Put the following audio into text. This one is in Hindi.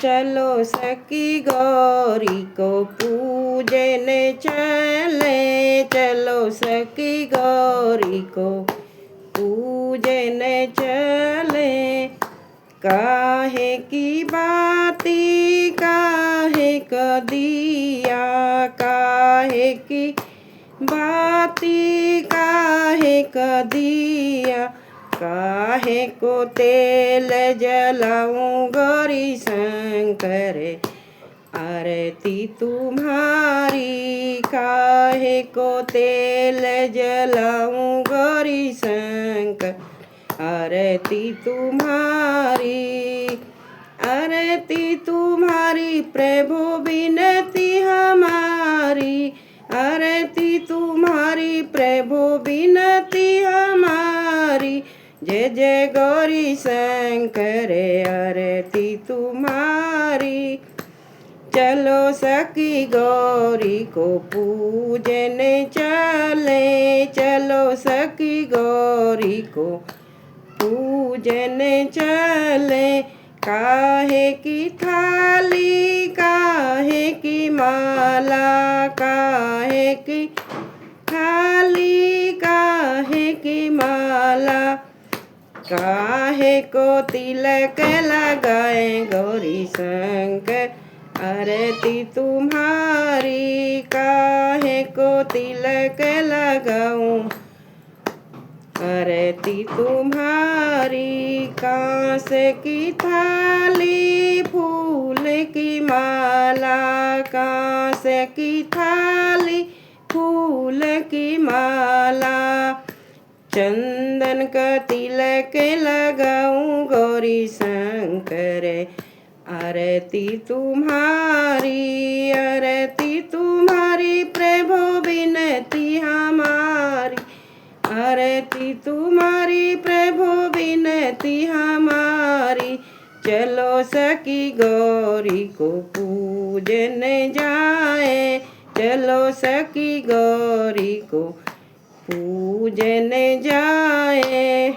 चलो सखी गौरी को पूजने चले, चलो सखी गौरी को पूजने चले। काहे की बाती काहे क दिया, काहे की बाती काहे क दिया, काहे को तेल जलाऊं गौरी शंकर, आरती तुम्हारी। काहे को तेल जलाऊं गौरी शंकर, आरती तुम्हारी। आरती तुम्हारी प्रभु विनती हमारी, आरती तुम्हारी प्रभु विनती हमारी। जय जय गौरी शंकर, आरती तुम्हारी। चलो सखी गौरी को पूजने चले, चलो सखी गौरी को पूजने चले। काहे की थाली काहे की माला, काहे की थाली काहे की माला, काहे को तिलक लगाए गौरी शंकर, आरती तुम्हारी। काहे को तिलक लगाऊं, आरती तुम्हारी। कांस की थाली फूल की माला, कांस की थाली फूल की माला। चंदन का तिलक लगाऊं गौरी शंकर, आरती तुम्हारी। आरती तुम्हारी प्रभु विनती हमारी, आरती तुम्हारी प्रभु विनती हमारी। चलो सखी गौरी को पूजने जाए, चलो सखी गौरी को पूजने जाए।